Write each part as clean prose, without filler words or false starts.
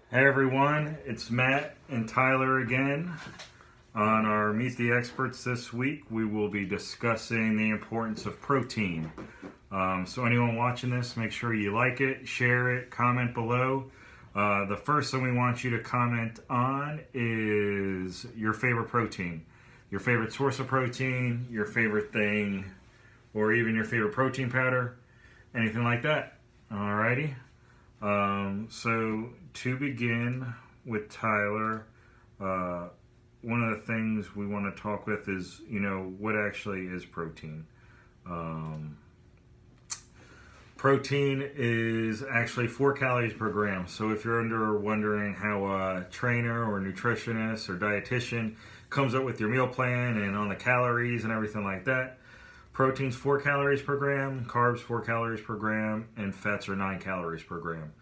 Hey everyone, it's Matt and Tyler again. On our Meet the Experts this week, we will be discussing the importance of protein. So anyone watching this, make sure you like it, share it, comment below. The first thing we want you to comment on is your favorite protein. Your favorite source of protein, your favorite thing, or even your favorite protein powder, anything like that. Alrighty. So to begin with Tyler, one of the things we want to talk with is, what actually is protein? Protein is actually 4 calories per gram. So if you're wondering how a trainer or nutritionist or dietitian comes up with your meal plan and on the calories and everything like that, protein's 4 calories per gram, carbs 4 calories per gram, and fats are 9 calories per gram.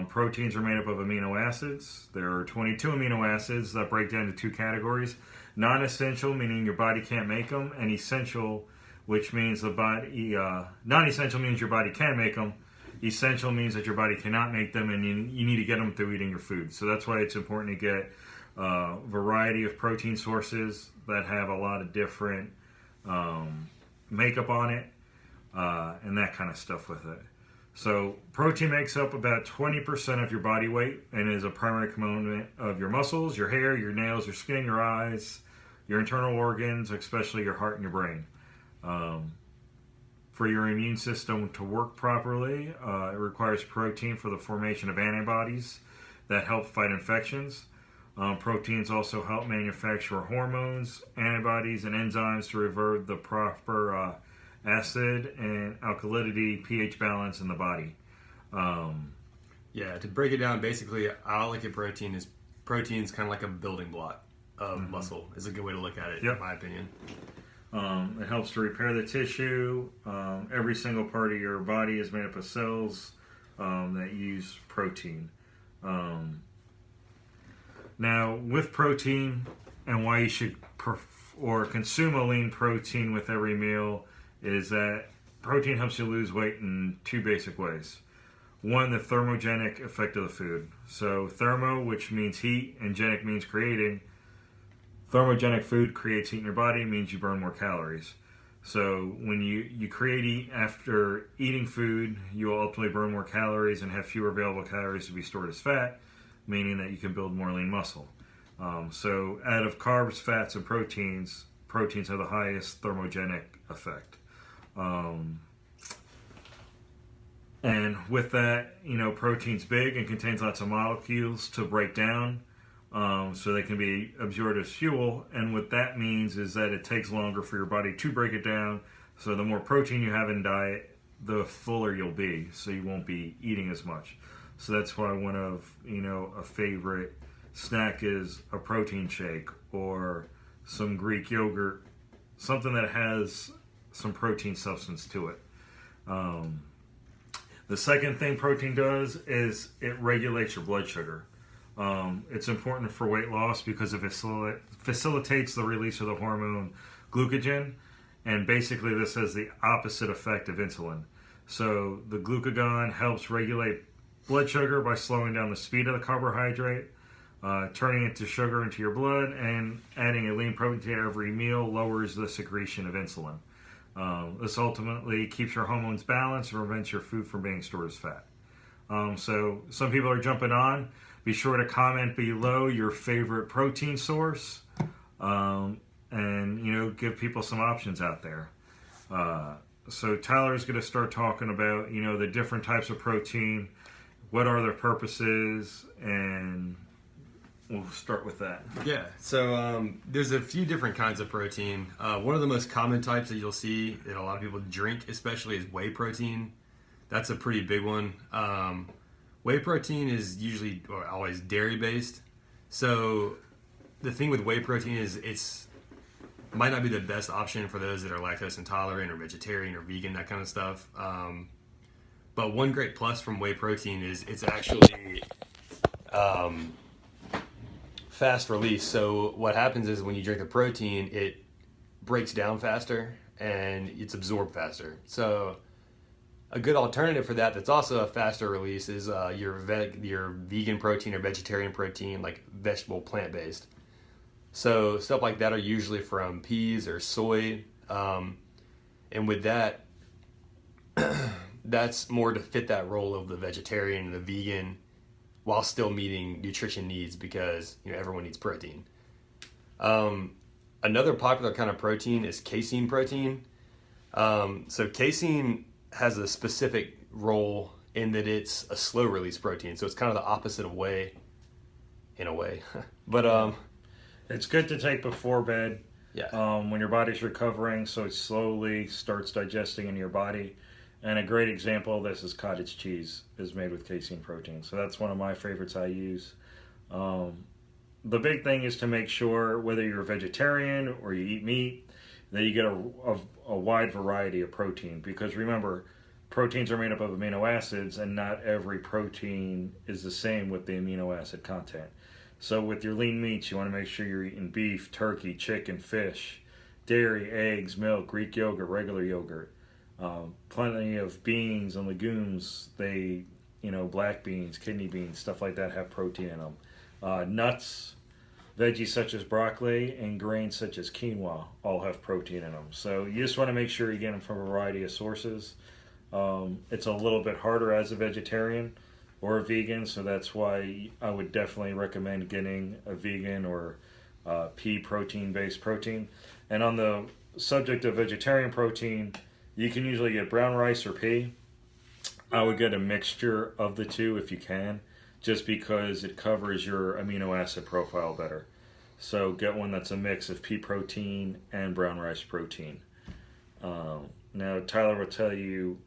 Proteins are made up of amino acids. There are 22 amino acids that break down into 2 categories. Non-essential, meaning your body can't make them, and essential, which means the body, non-essential means your body can make them. Essential means that your body cannot make them, and you need to get them through eating your food. So that's why it's important to get a variety of protein sources that have a lot of different makeup on it, and that kind of stuff with it. So protein makes up about 20% of your body weight and is a primary component of your muscles, your hair, your nails, your skin, your eyes, your internal organs, especially your heart and your brain. For your immune system to work properly, it requires protein for the formation of antibodies that help fight infections. Proteins also help manufacture hormones, antibodies, and enzymes to revert the proper acid and alkalinity pH balance in the body. Yeah, to break it down, basically, I look at protein's kind of like a building block of muscle. Is a good way to look at it, in my opinion. It helps to repair the tissue. Every single part of your body is made up of cells that use protein. Now, with protein and why you should consume a lean protein with every meal is that protein helps you lose weight in 2 basic ways. One, the thermogenic effect of the food. So thermo, which means heat, and genic means creating. Thermogenic food creates heat in your body, means you burn more calories. So when you create heat after eating food, you will ultimately burn more calories and have fewer available calories to be stored as fat, meaning that you can build more lean muscle. So out of carbs, fats, and proteins have the highest thermogenic effect. And with that, protein's big and contains lots of molecules to break down, so they can be absorbed as fuel. And what that means is that it takes longer for your body to break it down. So the more protein you have in diet, the fuller you'll be. So you won't be eating as much. So that's why one of, a favorite snack is a protein shake or some Greek yogurt, something that has some protein substance to it. The second thing protein does is it regulates your blood sugar. It's important for weight loss because it facilitates the release of the hormone glucagon, and basically this has the opposite effect of insulin. So the glucagon helps regulate blood sugar by slowing down the speed of the carbohydrate, turning it to sugar into your blood, and adding a lean protein to every meal lowers the secretion of insulin. This ultimately keeps your hormones balanced and prevents your food from being stored as fat. So some people are jumping on. Be sure to comment below your favorite protein source, and give people some options out there. So Tyler's going to start talking about the different types of protein, what are their purposes, and we'll start with that. Yeah, so there's a few different kinds of protein. One of the most common types that you'll see that a lot of people drink, especially, is whey protein. That's a pretty big one. Whey protein is usually or always dairy-based. So the thing with whey protein is it's might not be the best option for those that are lactose intolerant or vegetarian or vegan, that kind of stuff. But one great plus from whey protein is it's actually fast release. So what happens is when you drink the protein, it breaks down faster and it's absorbed faster. So A good alternative for that that's also a faster release is your vegan protein or vegetarian protein, like vegetable plant-based. So stuff like that are usually from peas or soy. And with that, that's more to fit that role of the vegetarian and the vegan while still meeting nutrition needs because everyone needs protein. Another popular kind of protein is casein protein. So casein has a specific role in that it's a slow release protein. So it's kind of the opposite of whey in a way. But it's good to take before bed. Yeah. When your body's recovering, so it slowly starts digesting in your body. And a great example of this is cottage cheese is made with casein protein. So that's one of my favorites I use. The big thing is to make sure whether you're a vegetarian or you eat meat, that you get a wide variety of protein. Because remember, proteins are made up of amino acids and not every protein is the same with the amino acid content. So with your lean meats, you want to make sure you're eating beef, turkey, chicken, fish, dairy, eggs, milk, Greek yogurt, regular yogurt. Plenty of beans and legumes. Black beans, kidney beans, stuff like that have protein in them. Nuts, veggies such as broccoli, and grains such as quinoa all have protein in them. So you just want to make sure you get them from a variety of sources. It's a little bit harder as a vegetarian or a vegan, so that's why I would definitely recommend getting a vegan or pea protein-based protein. And on the subject of vegetarian protein, you can usually get brown rice or pea. I would get a mixture of the two if you can, just because it covers your amino acid profile better. So get one that's a mix of pea protein and brown rice protein. Now, Tyler will tell you,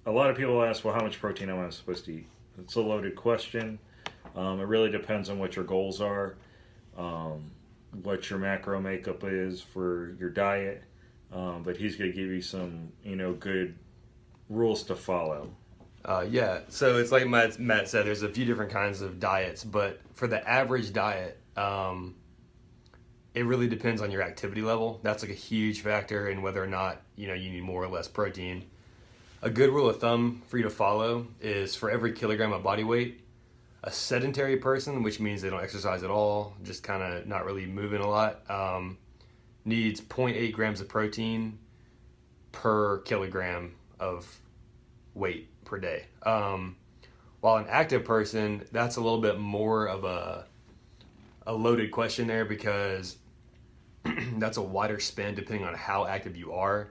a lot of people ask, well, how much protein am I supposed to eat? It's a loaded question. It really depends on what your goals are, what your macro makeup is for your diet. But he's going to give you some, good rules to follow. Yeah, so it's like Matt said, there's a few different kinds of diets, but for the average diet, it really depends on your activity level. That's like a huge factor in whether or not, you need more or less protein. A good rule of thumb for you to follow is for every kilogram of body weight, a sedentary person, which means they don't exercise at all, just kind of not really moving a lot, needs 0.8 grams of protein per kilogram of weight per day. While an active person, that's a little bit more of a loaded question there because that's a wider span depending on how active you are.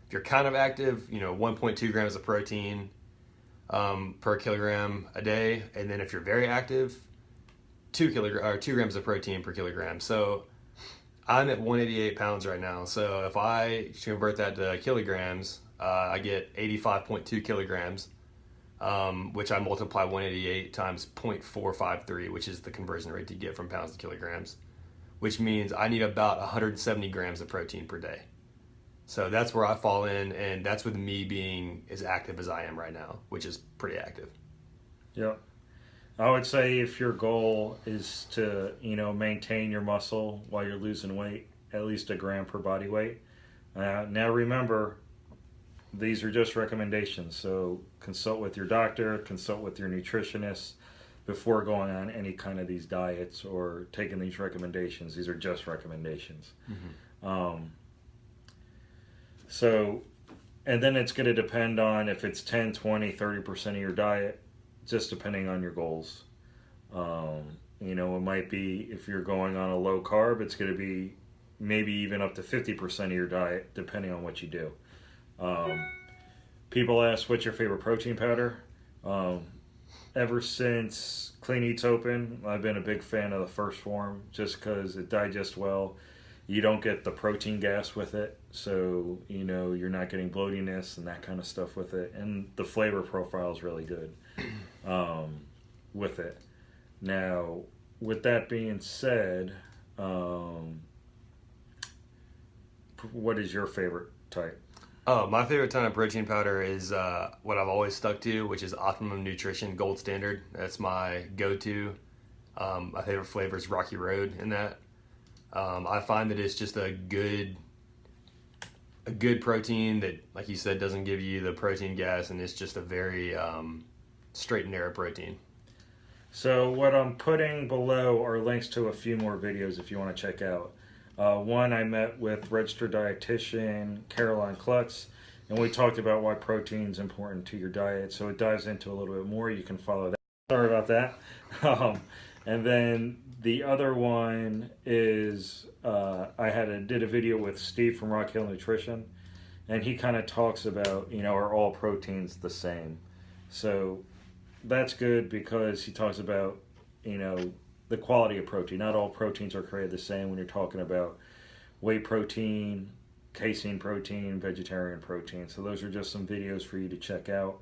If you're kind of active, 1.2 grams of protein per kilogram a day. And then if you're very active, 2 grams of protein per kilogram. So I'm at 188 pounds right now. So if I convert that to kilograms, I get 85.2 kilograms, which I multiply 188 times 0.453, which is the conversion rate to get from pounds to kilograms, which means I need about 170 grams of protein per day. So that's where I fall in, and that's with me being as active as I am right now, which is pretty active. Yep. I would say if your goal is to, maintain your muscle while you're losing weight, at least a gram per body weight. Now remember, these are just recommendations, so consult with your doctor, consult with your nutritionist before going on any kind of these diets or taking these recommendations. These are just recommendations. Mm-hmm. And then it's going to depend on if it's 10, 20, 30% of your diet, just depending on your goals. It might be, if you're going on a low carb, it's going to be maybe even up to 50% of your diet, depending on what you do. People ask, what's your favorite protein powder? Ever since Clean Eat's open, I've been a big fan of the First Form, just because it digests well. You don't get the protein gas with it, so you're not getting bloatiness and that kind of stuff with it, and the flavor profile is really good with it. Now, with that being said, what is your favorite type? Oh, my favorite type of protein powder is what I've always stuck to, which is Optimum Nutrition Gold Standard. That's my go-to. My favorite flavor is Rocky Road in that. I find that it's just a good a good protein that, like you said, doesn't give you the protein gas, and it's just a very straight and narrow protein. So what I'm putting below are links to a few more videos if you want to check out. One, I met with registered dietitian Caroline Klutz, and we talked about why protein is important to your diet. So it dives into a little bit more. You can follow that. Sorry about that. And then the other one is I did a video with Steve from Rock Hill Nutrition, and he kind of talks about, are all proteins the same? So that's good because he talks about, the quality of protein. Not all proteins are created the same when you're talking about whey protein, casein protein, vegetarian protein. So those are just some videos for you to check out.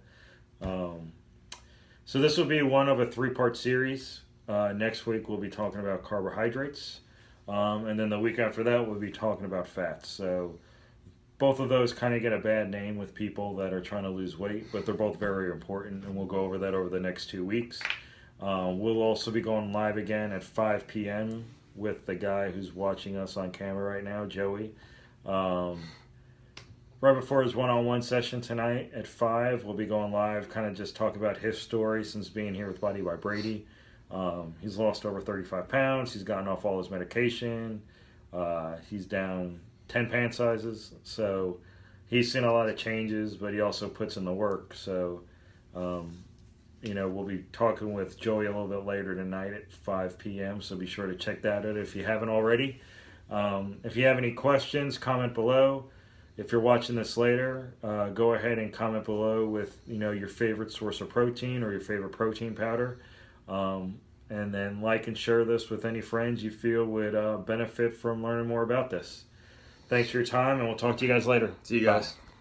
So this will be one of a 3-part series. Next week we'll be talking about carbohydrates. And then the week after that we'll be talking about fats. So both of those kind of get a bad name with people that are trying to lose weight, but they're both very important, and we'll go over that over the next 2 weeks. We'll also be going live again at 5 p.m. with the guy who's watching us on camera right now, Joey. Right before his one-on-one session tonight at 5, we'll be going live, kind of just talk about his story since being here with Body by Brady. He's lost over 35 pounds. He's gotten off all his medication. He's down 10 pant sizes. So he's seen a lot of changes, but he also puts in the work. So, we'll be talking with Joey a little bit later tonight at 5 p.m. So be sure to check that out if you haven't already. If you have any questions, comment below. If you're watching this later, go ahead and comment below with, your favorite source of protein or your favorite protein powder. And then like and share this with any friends you feel would benefit from learning more about this. Thanks for your time, and we'll talk to you guys later. See you guys. Bye.